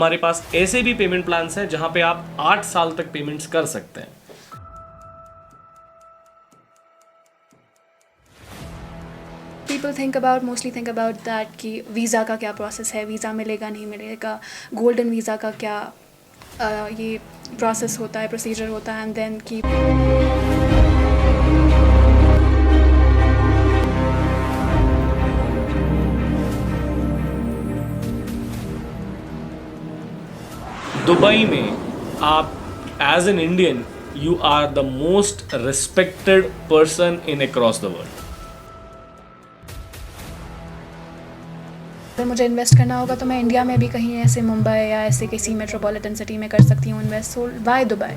हमारे पास ऐसे भी पेमेंट प्लान्स हैं जहां पे आप 8 साल तक पेमेंट्स कर सकते हैं। People mostly think about that कि वीज़ा का क्या प्रोसेस है, वीज़ा मिलेगा नहीं मिलेगा, गोल्डन वीज़ा का क्या ये प्रोसेस होता है, प्रोसीजर होता है, एंड देन कि दुबई में आप as an Indian you are the most respected person in across the world. अगर मुझे इन्वेस्ट करना होगा तो मैं इंडिया में भी कहीं ऐसे मुंबई या ऐसे किसी मेट्रोपॉलिटन सिटी में कर सकती हूँ इन्वेस्ट। सो वाई दुबई?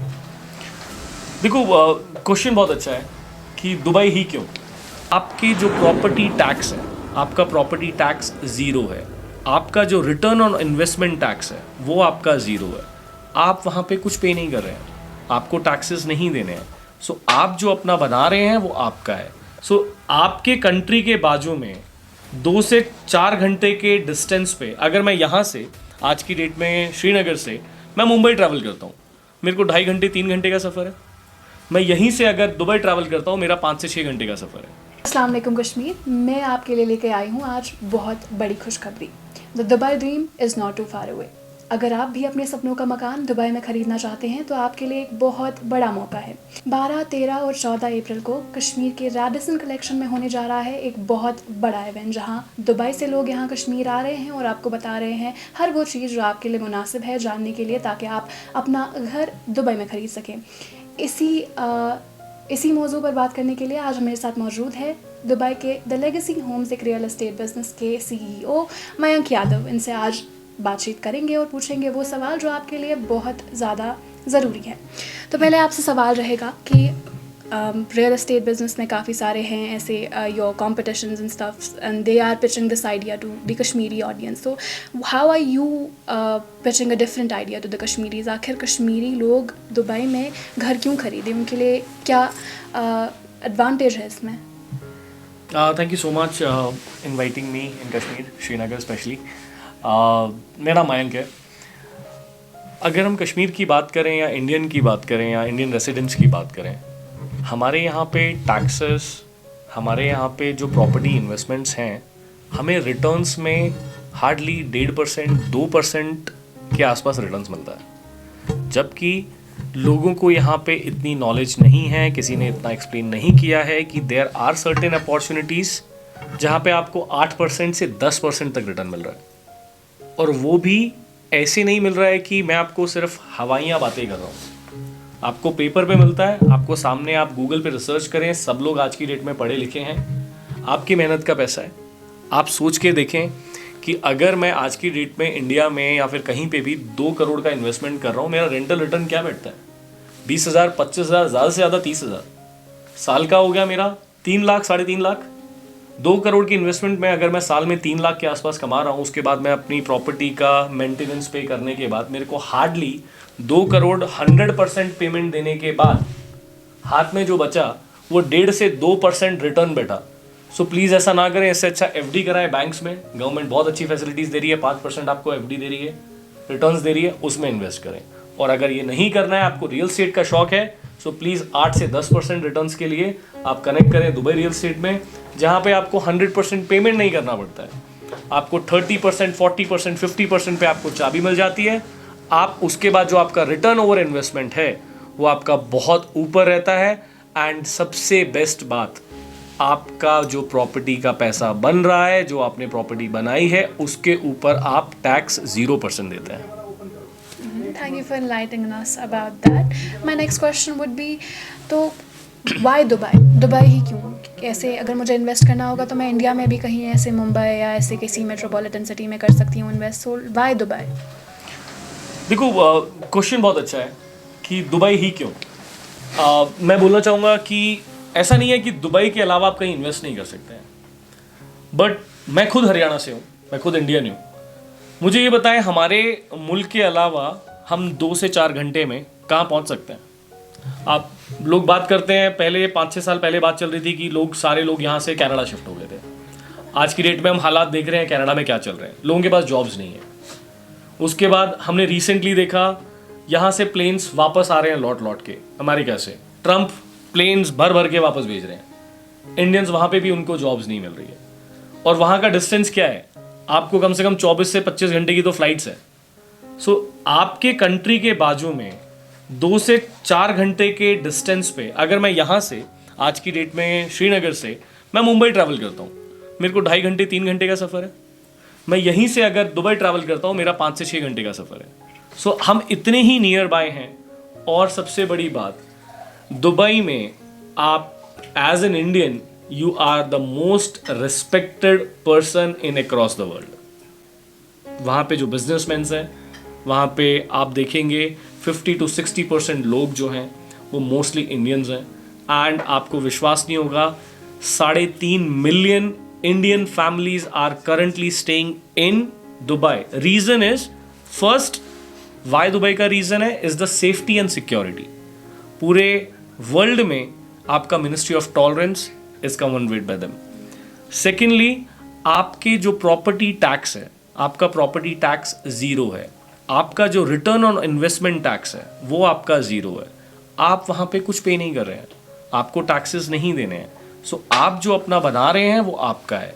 देखो, क्वेश्चन बहुत अच्छा है कि दुबई ही क्यों। आपकी जो प्रॉपर्टी टैक्स है, आपका प्रॉपर्टी टैक्स ज़ीरो है। आपका जो रिटर्न ऑन इन्वेस्टमेंट टैक्स है वो आपका ज़ीरो है। आप वहाँ पे कुछ पे नहीं कर रहे हैं, आपको टैक्सेस नहीं देने हैं। सो आप जो अपना बना रहे हैं वो आपका है। सो आपके कंट्री के बाजू में 2 से 4 घंटे के डिस्टेंस पे, अगर मैं यहाँ से आज की डेट में श्रीनगर से मैं मुंबई ट्रैवल करता हूँ, मेरे को 2.5 घंटे 3 घंटे का सफ़र है। मैं यहीं से अगर दुबई ट्रैवल करता हूँ, मेरा 5 से 6 घंटे का सफ़र है। अस्सलाम वालेकुम कश्मीर, मैं आपके लिए लेके आई हूँ आज बहुत बड़ी खुशखबरी। The Dubai dream is not too far away. अगर आप भी अपने सपनों का मकान दुबई में ख़रीदना चाहते हैं तो आपके लिए एक बहुत बड़ा मौका है। 12, 13 और 14 अप्रैल को कश्मीर के रेडिसन कलेक्शन में होने जा रहा है एक बहुत बड़ा इवेंट, जहां दुबई से लोग यहां कश्मीर आ रहे हैं और आपको बता रहे हैं हर वो चीज़ जो आपके लिए मुनासिब है जानने के लिए, ताकि आप अपना घर दुबई में ख़रीद सकें। इसी मौजू पर बात करने के लिए आज मेरे साथ मौजूद है दुबई के द लेगेसी होम्स एक रियल एस्टेट बिजनेस के CEO मयंक यादव। इनसे आज बातचीत करेंगे और पूछेंगे वो सवाल जो आपके लिए बहुत ज़्यादा ज़रूरी है। तो पहले आपसे सवाल रहेगा कि रियल एस्टेट बिजनेस में काफ़ी सारे हैं ऐसे your competitions and stuffs, and they are pitching this idea to the Kashmiri audience. So how are you pitching a different idea to the Kashmiris? आखिर कश्मीरी लोग दुबई में घर क्यों खरीदें, उनके लिए क्या एडवांटेज है इसमें? Thank you so much inviting me in Kashmir, Srinagar specially. मेरा मयंक है। अगर हम कश्मीर की बात करें या इंडियन की बात करें या इंडियन रेसिडेंट्स की बात करें, हमारे यहाँ पे टैक्सेस, हमारे यहाँ पे जो प्रॉपर्टी इन्वेस्टमेंट्स हैं, हमें रिटर्न्स में हार्डली 1.5%, 2% के आसपास रिटर्न्स मिलता है। जबकि लोगों को यहाँ पे इतनी नॉलेज नहीं है, किसी ने इतना एक्सप्लेन नहीं किया है कि देयर आर सर्टेन अपॉर्चुनिटीज़ जहाँ पे आपको 8% से 10% तक रिटर्न मिल रहा है। और वो भी ऐसे नहीं मिल रहा है कि मैं आपको सिर्फ हवाइयाँ बातें कर रहा हूँ। आपको पेपर पे मिलता है, आपको सामने, आप गूगल पे रिसर्च करें, सब लोग आज की डेट में पढ़े लिखे हैं, आपकी मेहनत का पैसा है। आप सोच के देखें कि अगर मैं आज की डेट में इंडिया में या फिर कहीं पे भी 2 करोड़ का इन्वेस्टमेंट कर रहा हूँ, मेरा रेंटल रिटर्न क्या बैठता है? 20,000, 25,000, ज़्यादा से ज़्यादा 30,000। साल का हो गया मेरा 3 लाख, 3.5 लाख। 2 करोड़ की इन्वेस्टमेंट में अगर मैं साल में 3 लाख के आसपास कमा रहा हूँ, उसके बाद मैं अपनी प्रॉपर्टी का मेंटेनेंस पे करने के बाद मेरे को हार्डली 2 करोड़ 100% पेमेंट देने के बाद हाथ में जो बचा वो 1.5 से 2% रिटर्न बैठा। सो प्लीज़ ऐसा ना करें। इससे अच्छा FD कराएं बैंक्स में। गवर्नमेंट बहुत अच्छी फैसिलिटीज़ दे रही है, 5% आपको FD दे रही है, रिटर्न्स दे रही है, उसमें इन्वेस्ट करें। और अगर ये नहीं करना है, आपको रियल एस्टेट का शौक है, सो प्लीज़ 8 से 10% रिटर्न्स के लिए आप कनेक्ट करें दुबई रियल एस्टेट में, जहाँ पे आपको 100% पेमेंट नहीं करना पड़ता है। आपको 30%, 40%, 50% पे आपको चाबी मिल जाती है। आप उसके बाद जो आपका रिटर्न ओवर इन्वेस्टमेंट है वो आपका बहुत ऊपर रहता है। एंड सबसे बेस्ट बात, आपका जो प्रॉपर्टी का पैसा बन रहा है, जो आपने प्रॉपर्टी बनाई है, उसके ऊपर आप टैक्स 0% देते हैं। Thank you for enlightening us about that. My next question would be, तो why दुबई? दुबई ही क्यों? कैसे अगर मुझे इन्वेस्ट करना होगा तो मैं इंडिया में भी कहीं ऐसे मुंबई या ऐसे किसी मेट्रोपॉलिटन सिटी में कर सकती हूँ इन्वेस्ट। So why Dubai? देखो, क्वेश्चन बहुत अच्छा है कि दुबई ही क्यों। मैं बोलना चाहूँगा कि ऐसा नहीं है कि दुबई के अलावा आप कहीं इन्वेस्ट नहीं कर सकते हैं। बट मैं खुद हरियाणा से हूँ, मैं खुद इंडियन हूँ। मुझे ये बताएं, हमारे मुल्क के अलावा हम 2 से 4 घंटे में कहाँ पहुँच सकते हैं? आप लोग बात करते हैं, पहले 5-6 साल पहले बात चल रही थी कि सारे लोग यहाँ से कनाडा शिफ्ट हो गए थे। आज की डेट में हम हालात देख रहे हैं कनाडा में क्या चल रहे हैं। लोगों के पास जॉब्स नहीं है, उसके बाद हमने रिसेंटली देखा यहाँ से प्लेन्स वापस आ रहे हैं लौट के अमेरिका से, ट्रंप प्लेन्स भर भर के वापस भेज रहे हैं, इंडियंस वहाँ पे भी उनको जॉब्स नहीं मिल रही है। और वहाँ का डिस्टेंस क्या है, आपको कम से कम 24 से 25 घंटे की तो फ्लाइट्स है। सो आपके कंट्री के बाजू में 2 से 4 घंटे के डिस्टेंस पे अगर मैं यहाँ से आज की डेट में श्रीनगर से मैं मुंबई ट्रैवल करता हूँ, मेरे को 2.5 घंटे 3 घंटे का सफ़र है। मैं यहीं से अगर दुबई ट्रैवल करता हूँ, मेरा 5 से 6 घंटे का सफ़र है। सो हम इतने ही नियर बाय हैं। और सबसे बड़ी बात, दुबई में आप as an Indian you are the most respected person in across the world. वहाँ पे जो बिजनेसमैन हैं, वहाँ पे आप देखेंगे 50 to 60% लोग जो हैं वो मोस्टली इंडियंस हैं। एंड आपको विश्वास नहीं होगा, 3.5 million Indian families are currently staying in Dubai. Reason is, first why Dubai का रीजन है is the safety and security. पूरे वर्ल्ड में आपका ministry of tolerance is converted by them. Secondly, आपके जो प्रॉपर्टी टैक्स है, आपका प्रॉपर्टी टैक्स 0 है। आपका जो रिटर्न ऑन इन्वेस्टमेंट टैक्स है वो आपका 0 है। आप वहाँ पे कुछ पे नहीं कर रहे हैं, आपको टैक्सेस नहीं देने हैं। सो आप जो अपना बना रहे हैं वो आपका है।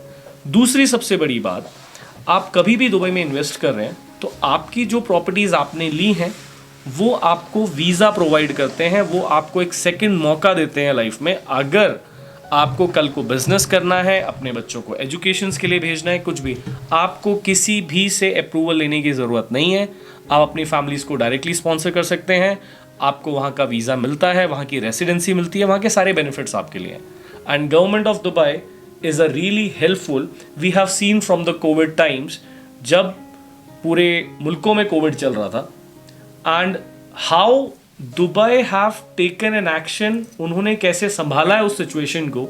दूसरी सबसे बड़ी बात, आप कभी भी दुबई में इन्वेस्ट कर रहे हैं तो आपकी जो प्रॉपर्टीज़ आपने ली हैं वो आपको वीज़ा प्रोवाइड करते हैं, वो आपको एक सेकंड मौका देते हैं लाइफ में। अगर आपको कल को बिजनेस करना है, अपने बच्चों को एजुकेशंस के लिए भेजना है, कुछ भी, आपको किसी भी से अप्रूवल लेने की ज़रूरत नहीं है। आप अपनी फैमिलीज़ को डायरेक्टली स्पॉन्सर कर सकते हैं, आपको वहाँ का वीज़ा मिलता है, वहाँ की रेसिडेंसी मिलती है, वहाँ के सारे बेनिफिट्स आपके लिए हैं। And government of Dubai is a really helpful. We have seen from the Covid times, जब पूरे मुल्कों में कोविड चल रहा था, and how Dubai have taken an action, उन्होंने कैसे संभाला है उस सिचुएशन को।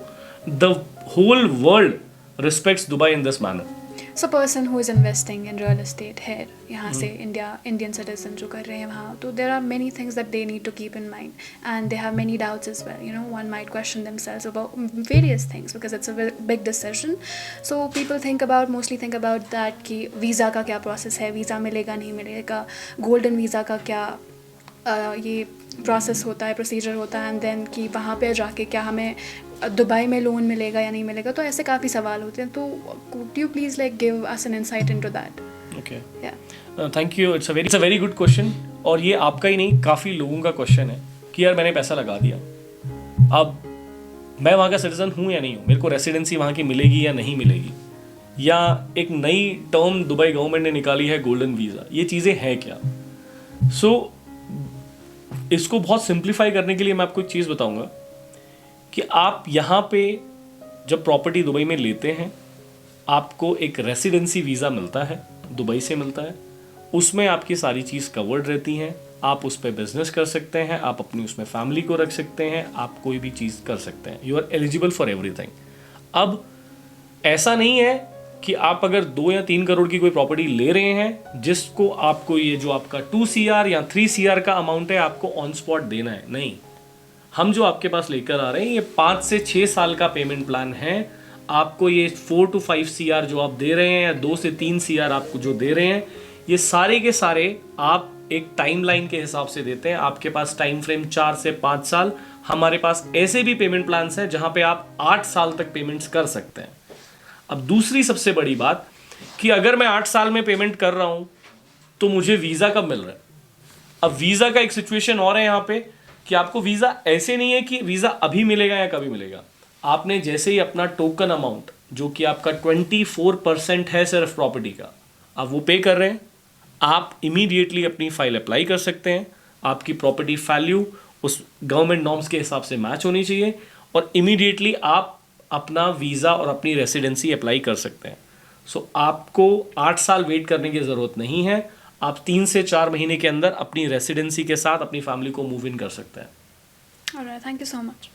The whole world respects Dubai in this manner. So person who is investing in real estate है यहाँ से इंडियन सिटीजन जो कर रहे हैं वहाँ, तो there are many things that they need to keep in mind and they have many doubts as well. You know, one might question themselves about various things because it's a big decision. So people mostly think about that कि visa का क्या process है, visa मिलेगा नहीं मिलेगा, golden visa का क्या ये प्रोसेस होता है, प्रोसीजर होता है, एंड देन कि वहाँ पे जाके क्या हमें दुबई में लोन मिलेगा या नहीं मिलेगा। तो ऐसे काफ़ी सवाल होते हैं। तो could you please like give us an insight into that? Okay, thank you. It's a very good question. और ये आपका ही नहीं, काफ़ी लोगों का क्वेश्चन है कि यार मैंने पैसा लगा दिया, अब मैं वहाँ का सिटीज़न हूँ या नहीं हूँ, मेरे को रेसिडेंसी वहाँ की मिलेगी या नहीं मिलेगी, या एक नई टर्म दुबई गवर्नमेंट ने निकाली है गोल्डन वीज़ा, ये चीज़ें हैं क्या। सो इसको बहुत सिंप्लीफाई करने के लिए मैं आपको एक चीज़ बताऊंगा कि आप यहाँ पे जब प्रॉपर्टी दुबई में लेते हैं, आपको एक रेसिडेंसी वीज़ा मिलता है, दुबई से मिलता है। उसमें आपकी सारी चीज़ कवर्ड रहती हैं, आप उस पर बिजनेस कर सकते हैं, आप अपनी उसमें फैमिली को रख सकते हैं, आप कोई भी चीज़ कर सकते हैं। You are eligible for everything. अब ऐसा नहीं है कि आप अगर 2 या 3 करोड़ की कोई प्रॉपर्टी ले रहे हैं जिसको आपको ये जो आपका 2 CR या 3 CR का अमाउंट है आपको ऑन स्पॉट देना है, नहीं। हम जो आपके पास लेकर आ रहे हैं ये 5 से 6 साल का पेमेंट प्लान है। आपको ये 4 to 5 CR जो आप दे रहे हैं या 2 से 3 CR आपको जो दे रहे हैं, ये सारे के सारे आप एक टाइमलाइन के हिसाब से देते हैं। आपके पास टाइम फ्रेम 4 से 5 साल। हमारे पास ऐसे भी पेमेंट प्लान्स हैं जहां पे आप 8 साल तक पेमेंट्स कर सकते हैं। अब दूसरी सबसे बड़ी बात कि अगर मैं 8 साल में पेमेंट कर रहा हूं तो मुझे वीज़ा कब मिल रहा है। अब वीज़ा का एक सिचुएशन और है यहाँ पे कि आपको वीज़ा ऐसे नहीं है कि वीज़ा अभी मिलेगा या कभी मिलेगा। आपने जैसे ही अपना टोकन अमाउंट जो कि आपका 24% है सिर्फ प्रॉपर्टी का, आप वो पे कर रहे हैं, आप इमीडिएटली अपनी फाइल अप्लाई कर सकते हैं। आपकी प्रॉपर्टी वैल्यू उस गवर्नमेंट नॉर्म्स के हिसाब से मैच होनी चाहिए और इमीडिएटली आप अपना वीज़ा और अपनी रेसिडेंसी अप्लाई कर सकते हैं। सो आपको 8 साल वेट करने की ज़रूरत नहीं है। आप 3 से 4 महीने के अंदर अपनी रेसिडेंसी के साथ अपनी फैमिली को मूव इन कर सकते हैं। Alright, thank you so much.